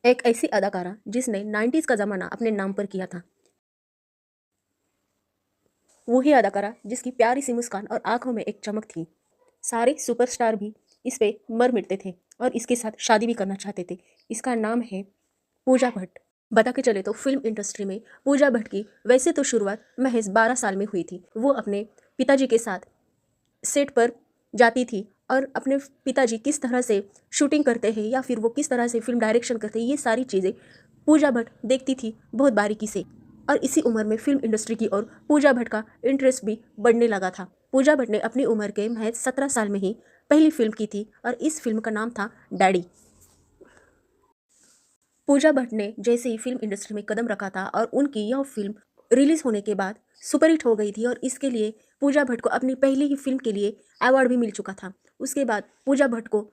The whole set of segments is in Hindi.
एक ऐसी अदाकारा जिसने 90s का ज़माना अपने नाम पर किया था। वही अदाकारा जिसकी प्यारी सी मुस्कान और आंखों में एक चमक थी। सारे सुपरस्टार भी इस पे मर मिटते थे और इसके साथ शादी भी करना चाहते थे। इसका नाम है पूजा भट्ट। बता के चले तो फिल्म इंडस्ट्री में पूजा भट्ट की वैसे तो शुरुआत महज 12 साल में हुई थी। वो अपने पिताजी के साथ सेट पर जाती थी और अपने पिताजी किस तरह से शूटिंग करते हैं या फिर वो किस तरह से फिल्म डायरेक्शन करते हैं, ये सारी चीज़ें पूजा भट्ट देखती थी बहुत बारीकी से। और इसी उम्र में फिल्म इंडस्ट्री की ओर पूजा भट्ट का इंटरेस्ट भी बढ़ने लगा था। पूजा भट्ट ने अपनी उम्र के महज 17 साल में ही पहली फिल्म की थी और इस फिल्म का नाम था डैडी। पूजा भट्ट ने जैसे ही फिल्म इंडस्ट्री में कदम रखा था और उनकी यह फिल्म रिलीज होने के बाद सुपरहिट हो गई थी और इसके लिए पूजा भट्ट को अपनी पहली ही फिल्म के लिए अवार्ड भी मिल चुका था। उसके बाद पूजा भट्ट को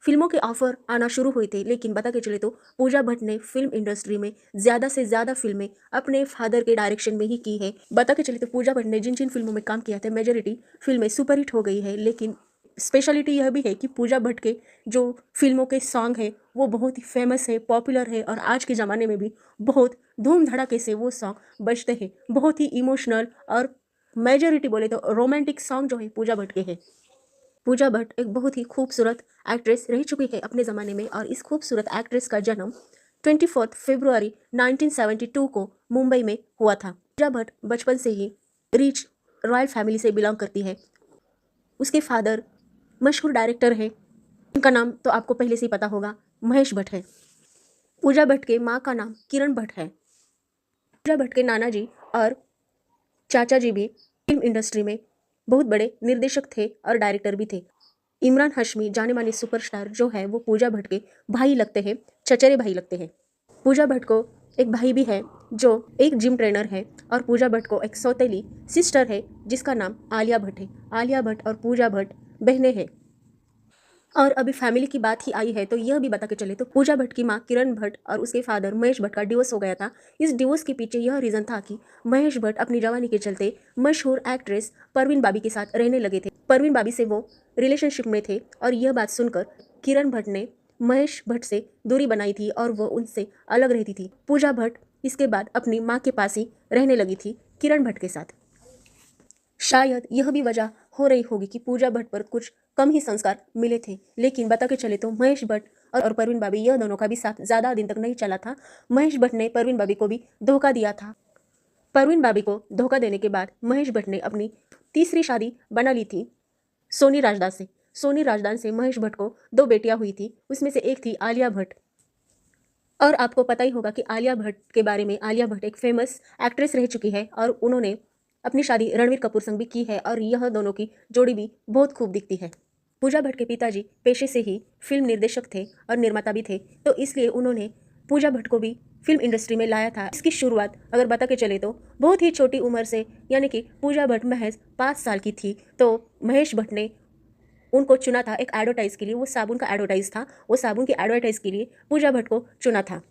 फिल्मों के ऑफर आना शुरू हुए थे, लेकिन बता के चले तो पूजा भट्ट ने फिल्म इंडस्ट्री में ज़्यादा से ज़्यादा फिल्में अपने फादर के डायरेक्शन में ही की है। बता के चले तो पूजा भट्ट ने जिन जिन फिल्मों में काम किया था मेजॉरिटी फिल्में सुपरहिट हो गई है, लेकिन स्पेशलिटी यह भी है कि पूजा भट्ट के जो फिल्मों के सॉन्ग है वो बहुत ही फेमस है, पॉपुलर है और आज के ज़माने में भी बहुत धूम धड़ाके से वो सॉन्ग बजते हैं। बहुत ही इमोशनल और मेजॉरिटी बोले तो रोमांटिक सॉन्ग जो है पूजा भट्ट के हैं। पूजा भट्ट एक बहुत ही खूबसूरत एक्ट्रेस रह चुकी है अपने ज़माने में और इस खूबसूरत एक्ट्रेस का जन्म 24 फरवरी 1972 को मुंबई में हुआ था। पूजा भट्ट बचपन से ही रिच रॉयल फैमिली से बिलोंग करती है। उसके फादर मशहूर डायरेक्टर है, उनका नाम तो आपको पहले से ही पता होगा, महेश भट्ट है। पूजा भट्ट के माँ का नाम किरण भट्ट है। पूजा भट्ट के नाना जी और चाचा जी भी फिल्म इंडस्ट्री में बहुत बड़े निर्देशक थे और डायरेक्टर भी थे। इमरान हाशमी जाने माने सुपरस्टार जो है वो पूजा भट्ट के भाई लगते हैं, चचेरे भाई लगते हैं। पूजा भट्ट को एक भाई भी है जो एक जिम ट्रेनर है और पूजा भट्ट को एक सौतेली सिस्टर है जिसका नाम आलिया भट्ट है। आलिया भट्ट और पूजा भट्ट बहनें हैं। और अभी फैमिली की बात ही आई है तो यह भी बता के चले तो पूजा भट्ट की माँ किरण भट्ट और उसके फादर महेश भट्ट का डिवोर्स हो गया था। इस डिवोर्स के पीछे यह रीज़न था कि महेश भट्ट अपनी जवानी के चलते मशहूर एक्ट्रेस परवीन बाबी के साथ रहने लगे थे। परवीन बाबी से वो रिलेशनशिप में थे और यह बात सुनकर किरण भट्ट ने महेश भट्ट से दूरी बनाई थी और वो उनसे अलग रहती थी। पूजा भट्ट इसके बाद अपनी माँ के पास ही रहने लगी थी किरण भट्ट के साथ। शायद यह भी वजह हो रही होगी कि पूजा भट्ट पर कुछ कम ही संस्कार मिले थे, लेकिन बता के चले तो महेश भट्ट और परवीन बाबी यह दोनों का भी साथ ज़्यादा दिन तक नहीं चला था। महेश भट्ट ने परवीन बाबी को भी धोखा दिया था। परवीन बाबी को धोखा देने के बाद महेश भट्ट ने अपनी तीसरी शादी बना ली थी सोनी राजदास से। सोनी राजदास से महेश भट्ट को दो बेटियां हुई थी, उसमें से एक थी आलिया भट्ट। और आपको पता ही होगा कि आलिया भट्ट के बारे में, आलिया भट्ट एक फेमस एक्ट्रेस रह चुकी है और उन्होंने अपनी शादी रणवीर कपूर संग भी की है और यह दोनों की जोड़ी भी बहुत खूब दिखती है। पूजा भट्ट के पिताजी पेशे से ही फिल्म निर्देशक थे और निर्माता भी थे, तो इसलिए उन्होंने पूजा भट्ट को भी फिल्म इंडस्ट्री में लाया था। इसकी शुरुआत अगर बता के चले तो बहुत ही छोटी उम्र से, यानी कि पूजा भट्ट महज 5 साल की थी तो महेश भट्ट ने उनको चुना था एक एडवर्टाइज के लिए। वो साबुन का एडवर्टाइज था, वो साबुन की एडवर्टाइज के लिए पूजा भट्ट को चुना था।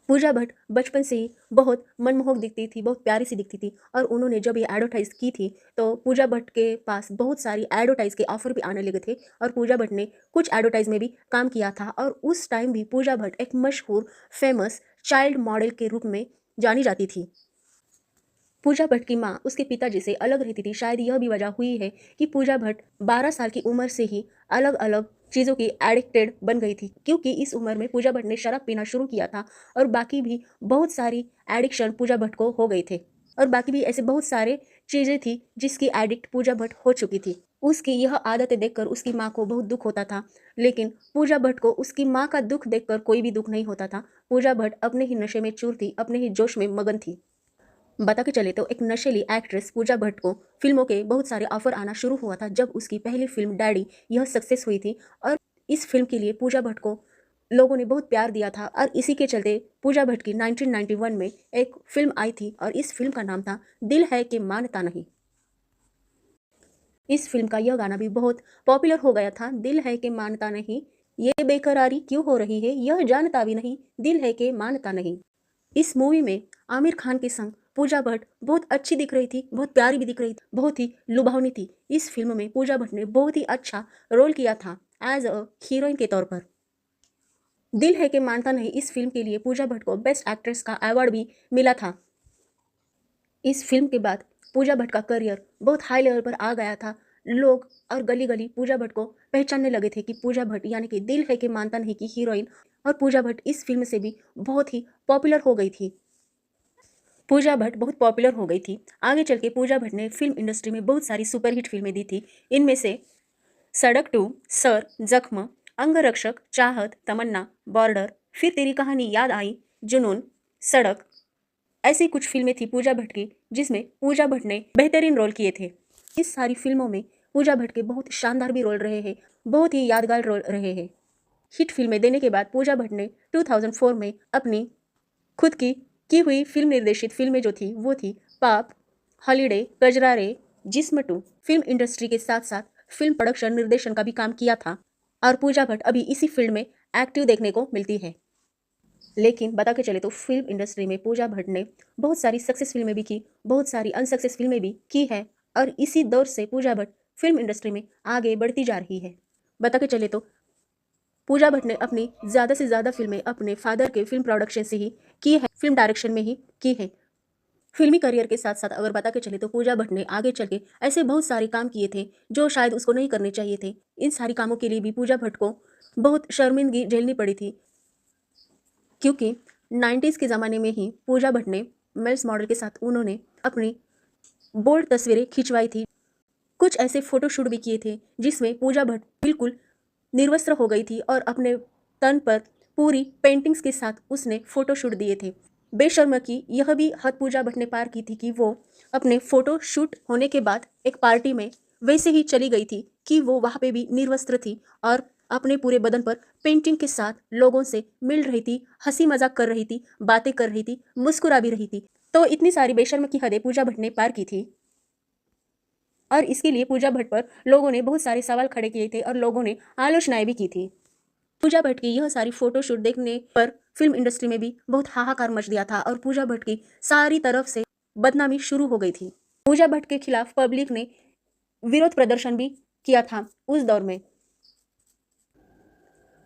पूजा भट्ट बचपन से ही बहुत मनमोहक दिखती थी, बहुत प्यारी सी दिखती थी और उन्होंने जब ये एडवर्टाइज की थी तो पूजा भट्ट के पास बहुत सारी एडवर्टाइज के ऑफर भी आने लगे थे और पूजा भट्ट ने कुछ एडवर्टाइज में भी काम किया था। और उस टाइम भी पूजा भट्ट एक मशहूर फेमस चाइल्ड मॉडल के रूप में जानी जाती थी। पूजा भट्ट की माँ उसके पिताजी से अलग रहती थी। शायद यह भी वजह हुई है कि पूजा भट्ट 12 साल की उम्र से ही अलग अलग चीज़ों की एडिक्टेड बन गई थी, क्योंकि इस उम्र में पूजा भट्ट ने शराब पीना शुरू किया था और बाकी भी बहुत सारी एडिक्शन पूजा भट्ट को हो गए थे और बाकी भी ऐसे बहुत सारे चीज़ें थी जिसकी एडिक्ट पूजा भट्ट हो चुकी थी। उसकी यह आदतें देखकर उसकी माँ को बहुत दुख होता था, लेकिन पूजा भट्ट को उसकी माँ का दुख देखकर कोई भी दुख नहीं होता था। पूजा भट्ट अपने ही नशे में चूर थी, अपने ही जोश में मगन थी। बता के चले तो एक नशेली एक्ट्रेस पूजा भट्ट को फिल्मों के बहुत सारे ऑफर आना शुरू हुआ था जब उसकी पहली फिल्म डैडी यह सक्सेस हुई थी और इस फिल्म के लिए पूजा भट्ट को लोगों ने बहुत प्यार दिया था और इसी के चलते पूजा भट्ट की 1991 में एक फिल्म आई थी और इस फिल्म का नाम था दिल है कि मानता नहीं। इस फिल्म का यह गाना भी बहुत पॉपुलर हो गया था, दिल है कि मानता नहीं, ये बेकरारी क्यों हो रही है, यह जानता भी नहीं, दिल है कि मानता नहीं। इस मूवी में आमिर खान के संग पूजा भट्ट बहुत अच्छी दिख रही थी, बहुत प्यारी भी दिख रही थी, बहुत ही लुभावनी थी। इस फिल्म में पूजा भट्ट ने बहुत ही अच्छा रोल किया था एज अ हीरोइन के तौर पर। दिल है कि मानता नहीं इस फिल्म के लिए पूजा भट्ट को बेस्ट एक्ट्रेस का अवार्ड भी मिला था। इस फिल्म के बाद पूजा भट्ट का करियर बहुत हाई लेवल पर आ गया था। लोग और गली गली पूजा भट्ट को पहचानने लगे थे कि पूजा भट्ट यानी कि दिल है कि मानता नहीं की हीरोइन। और पूजा भट्ट इस फिल्म से भी बहुत ही पॉपुलर हो गई थी। पूजा भट्ट बहुत पॉपुलर हो गई थी। आगे चल के पूजा भट्ट ने फिल्म इंडस्ट्री में बहुत सारी सुपरहिट फिल्में दी थी। इनमें से सड़क 2, सर, जख्म, अंगरक्षक, चाहत, तमन्ना, बॉर्डर, फिर तेरी कहानी याद आई, जुनून, सड़क, ऐसी कुछ फिल्में थी पूजा भट्ट की जिसमें पूजा भट्ट ने बेहतरीन रोल किए थे। इस सारी फिल्मों में पूजा भट्ट के बहुत शानदार भी रोल रहे हैं, बहुत ही यादगार रोल रहे हैं। हिट फिल्में देने के बाद पूजा भट्ट ने 2004 में अपनी खुद की हुई फिल्म निर्देशित फिल्में जो थी वो थी पाप, हॉलीडे, गजरारे, जिस्म 2। फिल्म इंडस्ट्री के साथ साथ फिल्म प्रोडक्शन निर्देशन का भी काम किया था और पूजा भट्ट अभी इसी फील्ड में एक्टिव देखने को मिलती है। लेकिन बता के चले तो फिल्म इंडस्ट्री में पूजा भट्ट ने बहुत सारी सक्सेस फिल्में भी की, बहुत सारी अनसक्सेस फिल्में भी की है और इसी दौर से पूजा भट्ट फिल्म इंडस्ट्री में आगे बढ़ती जा रही है। बता के चले तो पूजा भट्ट ने अपनी ज़्यादा से ज़्यादा फिल्में अपने फादर के फिल्म प्रोडक्शन से ही की है, फिल्म डायरेक्शन में ही की है। फिल्मी करियर के साथ साथ अगर बता के चले तो पूजा भट्ट ने आगे चल के ऐसे बहुत सारे काम किए थे जो शायद उसको नहीं करने चाहिए थे। इन सारी कामों के लिए भी पूजा भट्ट को बहुत शर्मिंदगी झेलनी पड़ी थी, क्योंकि 90s के ज़माने में ही पूजा भट्ट ने मेल्स मॉडल के साथ उन्होंने अपनी बोल्ड तस्वीरें खिंचवाई थी। कुछ ऐसे फोटोशूट भी किए थे जिसमें पूजा भट्ट बिल्कुल निर्वस्त्र हो गई थी और अपने तन पर पूरी पेंटिंग्स के साथ उसने फोटोशूट दिए थे। बेशर्म की यह भी हद पूजा भट्ट ने पार की थी कि वो अपने फोटोशूट होने के बाद एक पार्टी में वैसे ही चली गई थी कि वो वहाँ पे भी निर्वस्त्र थी और अपने पूरे बदन पर पेंटिंग के साथ लोगों से मिल रही थी, हंसी मजाक कर रही थी, बातें कर रही थी, मुस्कुरा भी रही थी। तो इतनी सारी बेशर्म की हदें पूजा भट्ट ने पार की थी और इसके लिए पूजा भट्ट पर लोगों ने बहुत सारे सवाल खड़े किए थे और लोगों ने आलोचनाएं भी की थी। पूजा भट्ट की यह सारी फोटोशूट देखने पर फिल्म इंडस्ट्री में भी बहुत हाहाकार मच दिया था और पूजा भट्ट की सारी तरफ से बदनामी शुरू हो गई थी। पूजा भट्ट के खिलाफ पब्लिक ने विरोध प्रदर्शन भी किया था उस दौर में।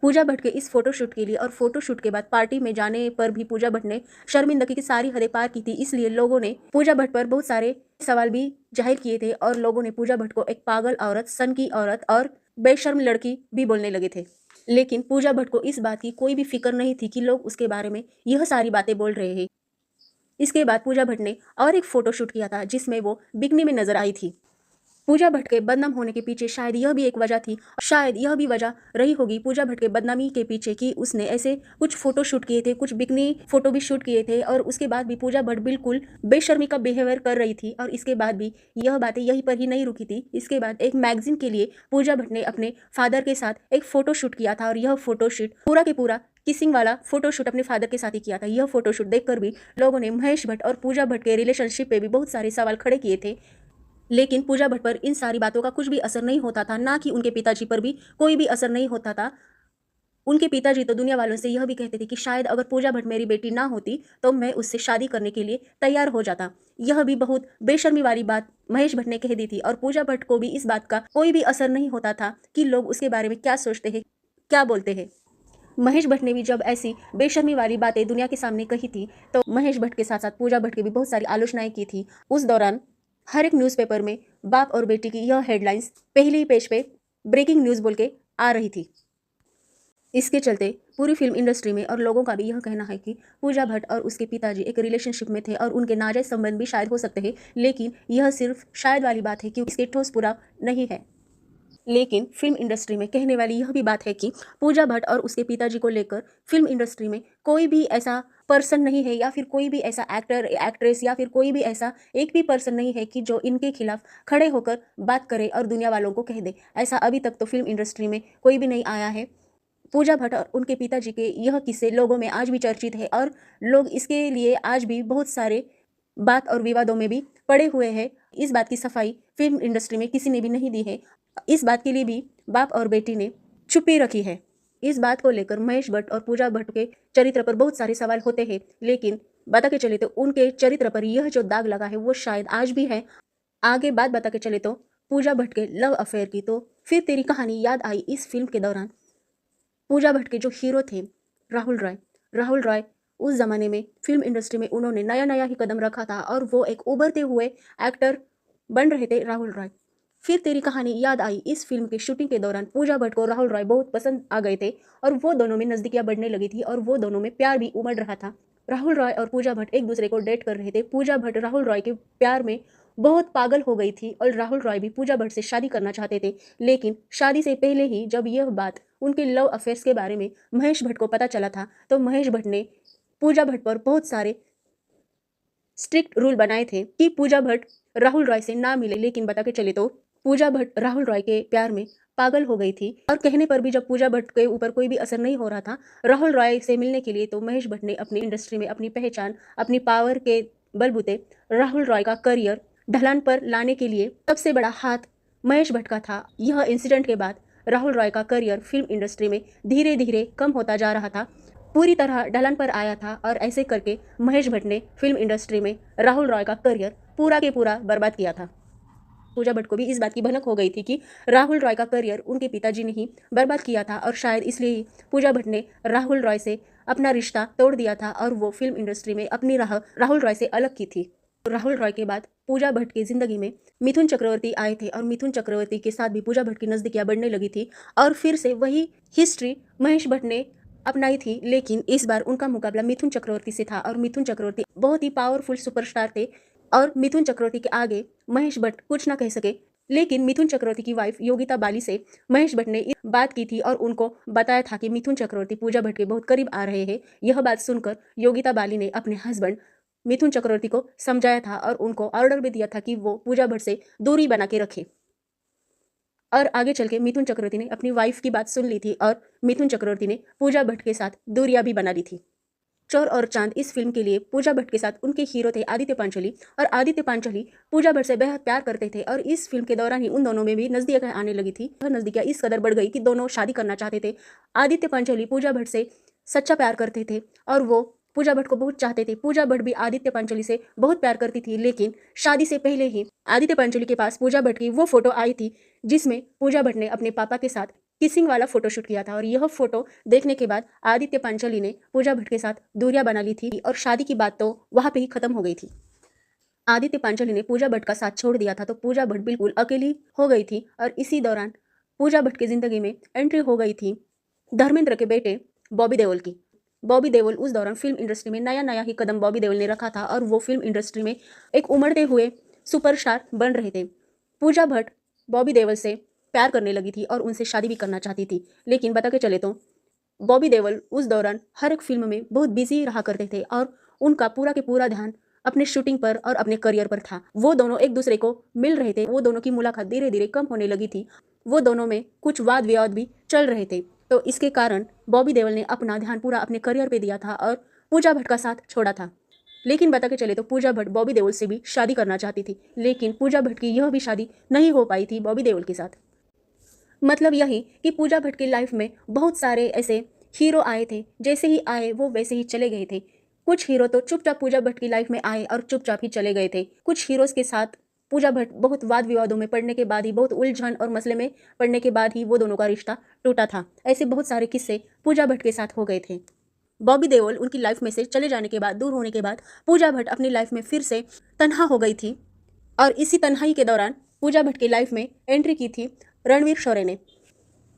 पूजा भट्ट के इस फोटोशूट के लिए और फोटोशूट के बाद पार्टी में जाने पर भी पूजा भट्ट ने शर्मिंदगी की सारी हदें पार की थी। इसलिए लोगों ने पूजा भट्ट पर बहुत सारे सवाल भी जाहिर किए थे और लोगों ने पूजा भट्ट को एक पागल औरत, सन की औरत और बेशर्म लड़की भी बोलने लगे थे। लेकिन पूजा भट्ट को इस बात की कोई भी फिक्र नहीं थी कि लोग उसके बारे में यह सारी बातें बोल रहे हैं। इसके बाद पूजा भट्ट ने और एक फोटोशूट किया था जिसमें वो बिकनी में नजर आई थी। पूजा भट्ट के बदनाम होने के पीछे शायद यह भी एक वजह थी, शायद यह भी वजह रही होगी पूजा भट्ट के बदनामी के पीछे कि उसने ऐसे कुछ फोटो शूट किए थे, कुछ बिकनी फोटो भी शूट किए थे और उसके बाद भी पूजा भट्ट बिल्कुल बेशर्मी का बिहेवियर कर रही थी। और इसके बाद भी यह बातें यहीं पर ही नहीं रुकी थी। इसके बाद एक मैगजीन के लिए पूजा भट्ट ने अपने फादर के साथ एक फोटो शूट किया था और यह फोटो शूट पूरा के पूरा किसिंग वाला फोटोशूट अपने फादर के साथ ही किया था। यह फोटोशूट देखकर भी लोगों ने महेश भट्ट और पूजा भट्ट के रिलेशनशिप पे भी बहुत सारे सवाल खड़े किए थे। लेकिन पूजा भट्ट पर इन सारी बातों का कुछ भी असर नहीं होता था, ना कि उनके पिताजी पर भी कोई भी असर नहीं होता था। उनके पिताजी तो दुनिया वालों से यह भी कहते थे कि शायद अगर पूजा भट्ट मेरी बेटी ना होती तो मैं उससे शादी करने के लिए तैयार हो जाता। यह भी बहुत बेशर्मी वाली बात महेश भट्ट ने कह दी थी और पूजा भट्ट को भी इस बात का कोई भी असर नहीं होता था कि लोग उसके बारे में क्या सोचते हैं, क्या बोलते हैं। महेश भट्ट ने भी जब ऐसी बेशर्मी वाली बातें दुनिया के सामने कही थी तो महेश भट्ट के साथ साथ पूजा भट्ट की भी बहुत सारी आलोचनाएं की थी। उस दौरान हर एक न्यूज़पेपर में बाप और बेटी की यह हेडलाइंस पहले ही पेज पे ब्रेकिंग न्यूज़ बोल के आ रही थी। इसके चलते पूरी फिल्म इंडस्ट्री में और लोगों का भी यह कहना है कि पूजा भट्ट और उसके पिताजी एक रिलेशनशिप में थे और उनके नाजायज संबंध भी शायद हो सकते हैं, लेकिन यह सिर्फ शायद वाली बात है क्योंकि इसके ठोस पुरावा नहीं है। लेकिन फिल्म इंडस्ट्री में कहने वाली यह भी बात है कि पूजा भट्ट और उसके पिताजी को लेकर फिल्म इंडस्ट्री में कोई भी ऐसा पर्सन नहीं है या फिर कोई भी ऐसा एक्टर, एक्ट्रेस या फिर कोई भी ऐसा एक भी पर्सन नहीं है कि जो इनके खिलाफ खड़े होकर बात करे और दुनिया वालों को कह दे। ऐसा अभी तक तो फिल्म इंडस्ट्री में कोई भी नहीं आया है। पूजा भट्ट और उनके पिताजी के यह किस्से लोगों में आज भी चर्चित है और लोग इसके लिए आज भी बहुत सारे बात और विवादों में भी पड़े हुए हैं। इस बात की सफाई फिल्म इंडस्ट्री में किसी ने भी नहीं दी है। इस बात के लिए भी बाप और बेटी ने चुप्पी रखी है। इस बात को लेकर महेश भट्ट और पूजा भट्ट के चरित्र पर बहुत सारे सवाल होते हैं, लेकिन बता के चले तो उनके चरित्र पर यह जो दाग लगा है वो शायद आज भी है। आगे बात बता के चले तो पूजा भट्ट के लव अफेयर की, तो फिर तेरी कहानी याद आई इस फिल्म के दौरान पूजा भट्ट के जो हीरो थे राहुल रॉय उस ज़माने में फिल्म इंडस्ट्री में उन्होंने नया नया ही कदम रखा था और वो एक उभरते हुए एक्टर बन रहे थे राहुल रॉय। फिर तेरी कहानी याद आई इस फिल्म की शूटिंग के दौरान पूजा भट्ट को राहुल रॉय बहुत पसंद आ गए थे और वो दोनों में नज़दीकियाँ बढ़ने लगी थी और वो दोनों में प्यार भी उमड़ रहा था। राहुल रॉय और पूजा भट्ट एक दूसरे को डेट कर रहे थे। पूजा भट्ट राहुल रॉय के प्यार में बहुत पागल हो गई थी और राहुल रॉय भी पूजा भट्ट से शादी करना चाहते थे। लेकिन शादी से पहले ही जब यह बात उनके लव अफेयर्स के बारे में महेश भट्ट को पता चला था तो महेश भट्ट ने पूजा भट्ट पर बहुत सारे स्ट्रिक्ट रूल बनाए थे कि पूजा भट्ट राहुल रॉय से ना मिले। लेकिन बता के चले तो पूजा भट्ट राहुल रॉय के प्यार में पागल हो गई थी और कहने पर भी जब पूजा भट्ट के ऊपर कोई भी असर नहीं हो रहा था राहुल रॉय से मिलने के लिए तो महेश भट्ट ने अपनी इंडस्ट्री में अपनी पहचान अपनी पावर के बलबूते राहुल रॉय का करियर ढलान पर लाने के लिए सबसे बड़ा हाथ महेश भट्ट का था। यह इंसिडेंट के बाद राहुल रॉय का करियर फिल्म इंडस्ट्री में धीरे धीरे कम होता जा रहा था, पूरी तरह ढलान पर आया था और ऐसे करके महेश भट्ट ने फिल्म इंडस्ट्री में राहुल रॉय का करियर पूरा के पूरा बर्बाद किया था। पूजा भट्ट को भी इस बात की भनक हो गई थी कि राहुल रॉय का करियर उनके पिताजी ने ही बर्बाद किया था और शायद इसलिए ही पूजा भट्ट ने राहुल रॉय से अपना रिश्ता तोड़ दिया था और वो फिल्म इंडस्ट्री में अपनी राह राहुल रॉय से अलग की थी। राहुल रॉय के बाद पूजा भट्ट की जिंदगी में मिथुन चक्रवर्ती आए थे और मिथुन चक्रवर्ती के साथ भी पूजा भट्ट की नज़दीकियाँ बढ़ने लगी थी और फिर से वही हिस्ट्री महेश भट्ट ने अपनाई थी। लेकिन इस बार उनका मुकाबला मिथुन चक्रवर्ती से था और मिथुन चक्रवर्ती बहुत ही पावरफुल सुपरस्टार थे और मिथुन चक्रवर्ती के आगे महेश भट्ट कुछ ना कह सके। लेकिन मिथुन चक्रवर्ती की वाइफ योगिता बाली से महेश भट्ट ने बात की थी और उनको बताया था कि मिथुन चक्रवर्ती पूजा भट्ट के बहुत करीब आ रहे हैं। यह बात सुनकर योगिता बाली ने अपने हस्बैंड मिथुन चक्रवर्ती को समझाया था और उनको ऑर्डर भी दिया था कि वो पूजा भट्ट से दूरी बना के रखे। और आगे चल के मिथुन चक्रवर्ती ने अपनी वाइफ की बात सुन ली थी और मिथुन चक्रवर्ती ने पूजा भट्ट के साथ दूरियां भी बना ली थी। चोर और चांद इस फिल्म के लिए पूजा भट्ट के साथ उनके हीरो थे आदित्य पांचोली और आदित्य पांचोली पूजा भट्ट से बेहद प्यार करते थे और इस फिल्म के दौरान ही उन दोनों में भी नज़दीकियाँ आने लगी थी। वह नज़दीकियाँ इस कदर बढ़ गई कि दोनों शादी करना चाहते थे। आदित्य पांचोली पूजा भट्ट से सच्चा प्यार करते थे और वो पूजा भट्ट को बहुत चाहते थे। पूजा भट्ट भी आदित्य पांचोली से बहुत प्यार करती थी। लेकिन शादी से पहले ही आदित्य पांचोली के पास पूजा भट्ट की वो फोटो आई थी जिसमें पूजा भट्ट ने अपने पापा के साथ किसिंग वाला फोटो शूट किया था और यह फोटो देखने के बाद आदित्य पांचोली ने पूजा भट्ट के साथ दूरियां बना ली थी और शादी की बात तो वहां पे ही खत्म हो गई थी। आदित्य पांचोली ने पूजा भट्ट का साथ छोड़ दिया था तो पूजा भट्ट बिल्कुल अकेली हो गई थी और इसी दौरान पूजा भट्ट की जिंदगी में एंट्री हो गई थी धर्मेंद्र के बेटे बॉबी देओल की। बॉबी देओल उस दौरान फिल्म इंडस्ट्री में नया नया ही कदम बॉबी देओल ने रखा था और वो फिल्म इंडस्ट्री में एक उमड़ते हुए सुपरस्टार बन रहे थे। पूजा भट्ट बॉबी देओल से प्यार करने लगी थी और उनसे शादी भी करना चाहती थी। लेकिन बता के चले तो बॉबी देओल उस दौरान हर एक फिल्म में बहुत बिजी रहा करते थे और उनका पूरा के पूरा ध्यान अपने शूटिंग पर और अपने करियर पर था। वो दोनों एक दूसरे को मिल रहे थे, वो दोनों की मुलाकात धीरे धीरे कम होने लगी थी। वो दोनों में कुछ वाद विवाद भी चल रहे थे तो इसके कारण बॉबी देओल ने अपना ध्यान पूरा अपने करियर पे दिया था और पूजा भट्ट का साथ छोड़ा था। लेकिन बता के चले तो पूजा भट्ट बॉबी देओल से भी शादी करना चाहती थी लेकिन पूजा भट्ट की यह भी शादी नहीं हो पाई थी बॉबी देओल के साथ। मतलब यही कि पूजा भट्ट की लाइफ में बहुत सारे ऐसे हीरो आए थे, जैसे ही आए वो वैसे ही चले गए थे। कुछ हीरो तो चुपचाप पूजा भट्ट की लाइफ में आए और चुपचाप ही चले गए थे। कुछ हीरोज के साथ पूजा भट्ट बहुत वाद विवादों में पड़ने के बाद ही, बहुत उलझन और मसले में पड़ने के बाद ही वो दोनों का रिश्ता टूटा था। ऐसे बहुत सारे किस्से पूजा भट्ट के साथ हो गए थे। बॉबी देओल उनकी लाइफ में से चले जाने के बाद, दूर होने के बाद पूजा भट्ट अपनी लाइफ में फिर से तन्हा हो गई थी और इसी तन्हाई के दौरान पूजा भट्ट की लाइफ में एंट्री की थी रणवीर शौर्य ने।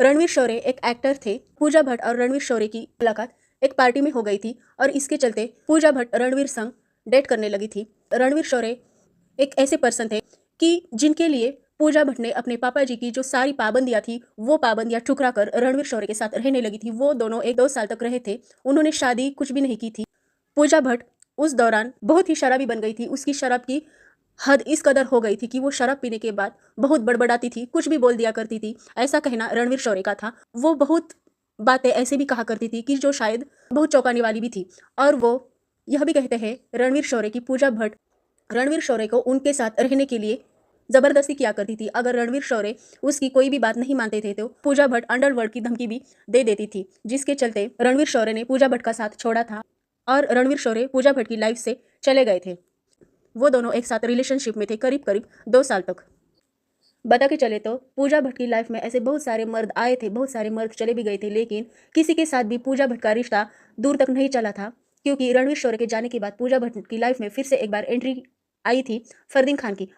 रणवीर शौर्य एक एक्टर थे। पूजा भट्ट और रणवीर शौर्य की मुलाकात एक पार्टी में हो गई थी और इसके चलते पूजा भट्ट रणवीर संग डेट करने लगी थी। रणवीर शौर्य एक ऐसे पर्सन थे कि जिनके लिए पूजा भट्ट ने अपने पापा जी की जो सारी पाबंदियां थी वो पाबंदियां ठुकरा कर रणवीर शौर्य के साथ रहने लगी थी। वो दोनों 1-2 साल तक रहे थे। उन्होंने शादी कुछ भी नहीं की थी। पूजा भट्ट उस दौरान बहुत ही शराबी बन गई थी। उसकी शराब की हद इस कदर हो गई थी कि वो शराब पीने के बाद बहुत बड़बड़ाती थी, कुछ भी बोल दिया करती थी। ऐसा कहना रणवीर शौर्य का था। वो बहुत बातें ऐसे भी कहा करती थी कि जो शायद बहुत चौंकाने वाली भी थी। और वो यह भी कहते हैं रणवीर शौर्य की पूजा भट्ट रणवीर शौर्य को उनके साथ रहने के लिए जबरदस्ती किया करती थी। अगर रणवीर शौर्य उसकी कोई भी बात नहीं मानते थे तो पूजा भट्ट अंडरवर्ल्ड की धमकी भी दे देती थी, जिसके चलते रणवीर शौर्य ने पूजा भट्ट का साथ छोड़ा था और रणवीर शौर्य पूजा भट्ट की लाइफ से चले गए थे। वो दोनों एक साथ रिलेशनशिप में थे करीब करीब 2 साल तक। बता के चले तो पूजा भट्ट की लाइफ में ऐसे बहुत सारे मर्द आए थे, बहुत सारे मर्द चले भी गए थे, लेकिन किसी के साथ भी पूजा भट्ट का रिश्ता दूर तक नहीं चला था, क्योंकि रणवीर शौर्य के जाने के बाद पूजा भट्ट की लाइफ में फिर से एक बार एंट्री आई थी फरदीन खान की।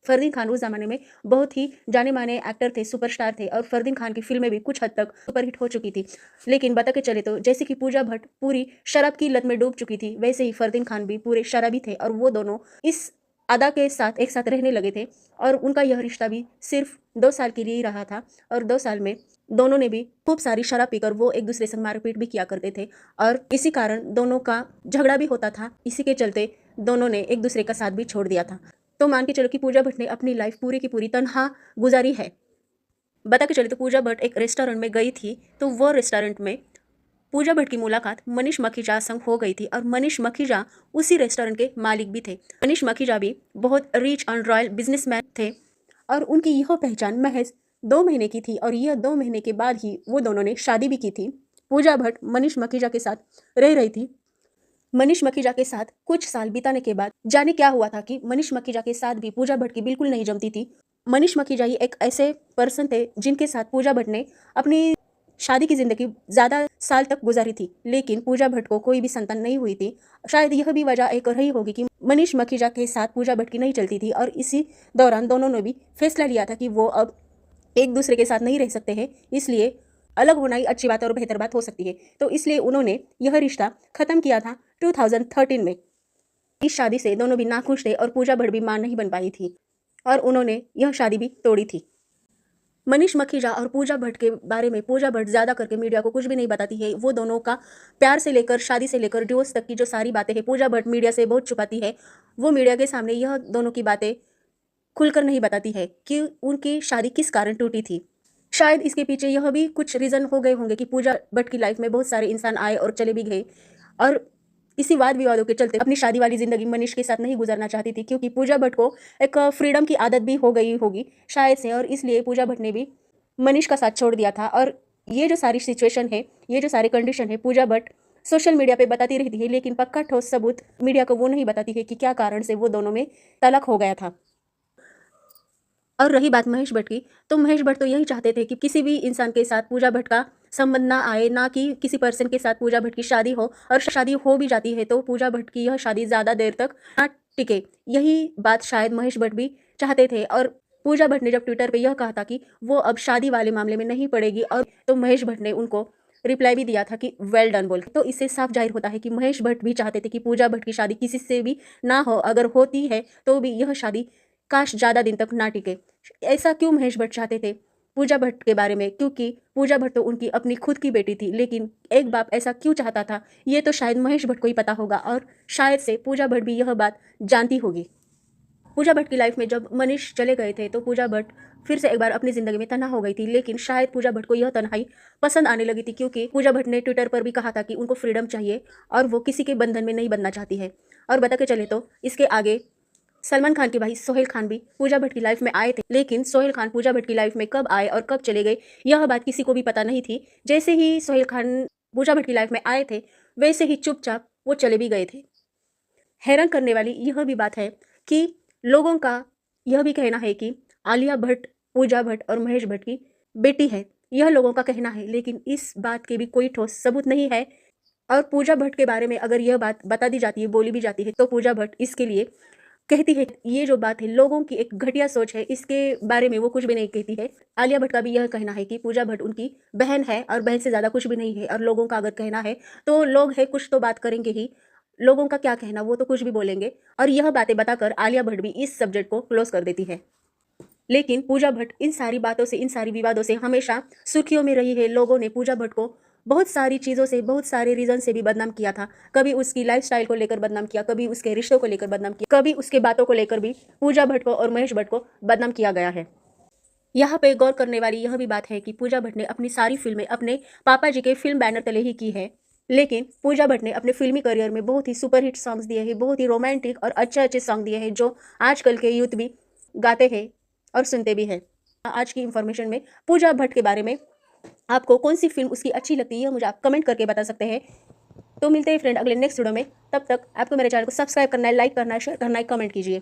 फरदीन खान उस ज़माने में बहुत ही जाने माने एक्टर थे, सुपरस्टार थे, और फरदीन खान की फिल्में भी कुछ हद तक सुपरहिट हो चुकी थी। लेकिन बता के चले तो जैसे कि पूजा भट्ट पूरी शराब की लत में डूब चुकी थी, वैसे ही फरदीन खान भी पूरे शराबी थे, और वो दोनों इस अदा के साथ एक साथ रहने लगे थे, और उनका यह रिश्ता भी सिर्फ 2 साल के लिए ही रहा था। और 2 साल में दोनों ने भी खूब सारी शराब पीकर वो एक दूसरे से मारपीट भी किया करते थे, और इसी कारण दोनों का झगड़ा भी होता था। इसी के चलते दोनों ने एक दूसरे का साथ भी छोड़ दिया था। तो मान के चलो कि पूजा भट्ट ने अपनी लाइफ पूरी की पूरी तनहा गुजारी है। बता के चले तो पूजा भट्ट एक रेस्टोरेंट में गई थी, तो वो रेस्टोरेंट में पूजा भट्ट की मुलाकात मनीष मखीजा संग हो गई थी, और मनीष मखीजा उसी रेस्टोरेंट के मालिक भी थे। मनीष मखीजा भी बहुत रिच एंड रॉयल बिजनेसमैन थे, और उनकी यह पहचान महज 2 महीने की थी, और यह 2 महीने के बाद ही वो दोनों ने शादी भी की थी। पूजा भट्ट मनीष मखीजा के साथ रह रही थी। मनीष मखीजा के साथ कुछ साल बिताने के बाद जाने क्या हुआ था कि मनीष मखीजा के साथ भी पूजा भट्ट की बिल्कुल नहीं जमती थी। मनीष मखीजा ही एक ऐसे पर्सन थे जिनके साथ पूजा भट्ट ने अपनी शादी की जिंदगी ज़्यादा साल तक गुजारी थी, लेकिन पूजा भट्ट को कोई भी संतान नहीं हुई थी। शायद यह भी वजह एक रही होगी कि मनीष मखीजा के साथ पूजा भट्ट की नहीं चलती थी, और इसी दौरान दोनों ने भी फैसला लिया था कि वो अब एक दूसरे के साथ नहीं रह सकते हैं, इसलिए अलग होना ही अच्छी बात और बेहतर बात हो सकती है। तो इसलिए उन्होंने यह रिश्ता ख़त्म किया था 2013 में। इस शादी से दोनों भी नाखुश थे, और पूजा भट्ट भी मां नहीं बन पाई थी, और उन्होंने यह शादी भी तोड़ी थी। मनीष मखीजा और पूजा भट्ट के बारे में पूजा भट्ट ज़्यादा करके मीडिया को कुछ भी नहीं बताती है। वो दोनों का प्यार से लेकर शादी से लेकर डिवोर्स तक की जो सारी बातें हैं पूजा भट्ट मीडिया से बहुत छुपाती है। वो मीडिया के सामने यह दोनों की बातें खुलकर नहीं बताती है कि उनकी शादी किस कारण टूटी थी। शायद इसके पीछे यह भी कुछ रीज़न हो गए होंगे कि पूजा भट्ट की लाइफ में बहुत सारे इंसान आए और चले भी गए, और इसी वाद विवादों के चलते अपनी शादी वाली ज़िंदगी मनीष के साथ नहीं गुजारना चाहती थी, क्योंकि पूजा भट्ट को एक फ्रीडम की आदत भी हो गई होगी शायद से, और इसलिए पूजा भट्ट ने भी मनीष का साथ छोड़ दिया था। और ये जो सारी सिचुएशन है, ये जो सारी कंडीशन है, पूजा भट्ट सोशल मीडिया पे बताती रहती है, लेकिन पक्का ठोस सबूत मीडिया को वो नहीं बताती है कि क्या कारण से वो दोनों में तलाक हो गया था। और रही बात महेश भट्ट की, तो महेश भट्ट तो यही चाहते थे कि किसी भी इंसान के साथ पूजा भट्ट का संबंध ना आए, ना कि किसी पर्सन के साथ पूजा भट्ट की शादी हो, और शादी हो भी जाती है तो पूजा भट्ट की यह शादी ज़्यादा देर तक ना टिके। यही बात शायद महेश भट्ट भी चाहते थे, और पूजा भट्ट ने जब ट्विटर पे यह कहा था कि वो अब शादी वाले मामले में नहीं पड़ेगी, और तो महेश भट्ट ने उनको रिप्लाई भी दिया था कि वेल डन बोल। तो इससे साफ जाहिर होता है कि महेश भट्ट भी चाहते थे कि पूजा भट्ट की शादी किसी से भी ना हो, अगर होती है तो भी यह शादी काश ज़्यादा दिन तक ना टिके। ऐसा क्यों महेश भट्ट चाहते थे पूजा भट्ट के बारे में, क्योंकि पूजा भट्ट तो उनकी अपनी खुद की बेटी थी, लेकिन एक बाप ऐसा क्यों चाहता था ये तो शायद महेश भट्ट को ही पता होगा, और शायद से पूजा भट्ट भी यह बात जानती होगी। पूजा भट्ट की लाइफ में जब मनीष चले गए थे तो पूजा भट्ट फिर से एक बार अपनी ज़िंदगी में तन्हा हो गई थी, लेकिन शायद पूजा भट्ट को यह तन्हाई पसंद आने लगी थी, क्योंकि पूजा भट्ट ने ट्विटर पर भी कहा था कि उनको फ्रीडम चाहिए और वो किसी के बंधन में नहीं बनना चाहती है। और बता के चले तो इसके आगे सलमान खान के भाई सोहेल खान भी पूजा भट्ट की लाइफ में आए थे, लेकिन सोहेल खान पूजा भट्ट की लाइफ में कब आए और कब चले गए यह बात किसी को भी पता नहीं थी। जैसे ही सोहेल खान पूजा भट्ट की लाइफ में आए थे वैसे ही चुपचाप वो चले भी गए थे। हैरान करने वाली यह भी बात है कि लोगों का यह भी कहना है कि आलिया भट्ट पूजा भट्ट और महेश भट्ट की बेटी है, यह लोगों का कहना है, लेकिन इस बात के भी कोई ठोस सबूत नहीं है। और पूजा भट्ट के बारे में अगर यह बात बता दी जाती है, बोली भी जाती है, तो पूजा भट्ट इसके लिए कहती है ये जो बात है लोगों की एक घटिया सोच है, इसके बारे में वो कुछ भी नहीं कहती है। आलिया भट्ट का भी यह कहना है कि पूजा भट्ट उनकी बहन है और बहन से ज़्यादा कुछ भी नहीं है, और लोगों का अगर कहना है तो लोग है कुछ तो बात करेंगे ही, लोगों का क्या कहना वो तो कुछ भी बोलेंगे। और यह बातें बताकर आलिया भट्ट भी इस सब्जेक्ट को क्लोज कर देती है। लेकिन पूजा भट्ट इन सारी बातों से, इन सारी विवादों से हमेशा सुर्खियों में रही है। लोगों ने पूजा भट्ट को बहुत सारी चीज़ों से, बहुत सारे रीज़न से भी बदनाम किया था। कभी उसकी लाइफस्टाइल को लेकर बदनाम किया, कभी उसके रिश्तों को लेकर बदनाम किया, कभी उसके बातों को लेकर भी पूजा भट्ट को और महेश भट्ट को बदनाम किया गया है। यहाँ पे गौर करने वाली यह भी बात है कि पूजा भट्ट ने अपनी सारी फिल्में अपने पापा जी के फिल्म बैनर तले ही की है, लेकिन पूजा भट्ट ने अपने फिल्मी करियर में बहुत ही सुपरहिट सॉन्ग्स दिए हैं, बहुत ही रोमांटिक और अच्छे अच्छे सॉन्ग दिए हैं जो आजकल के यूथ भी गाते हैं और सुनते भी हैं। आज की इन्फॉर्मेशन में पूजा भट्ट के बारे में आपको कौन सी फिल्म उसकी अच्छी लगती है मुझे आप कमेंट करके बता सकते हैं। तो मिलते हैं फ्रेंड अगले नेक्स्ट वीडियो में, तब तक आपको मेरे चैनल को सब्सक्राइब करना है, लाइक करना है, शेयर करना है, कमेंट कीजिए।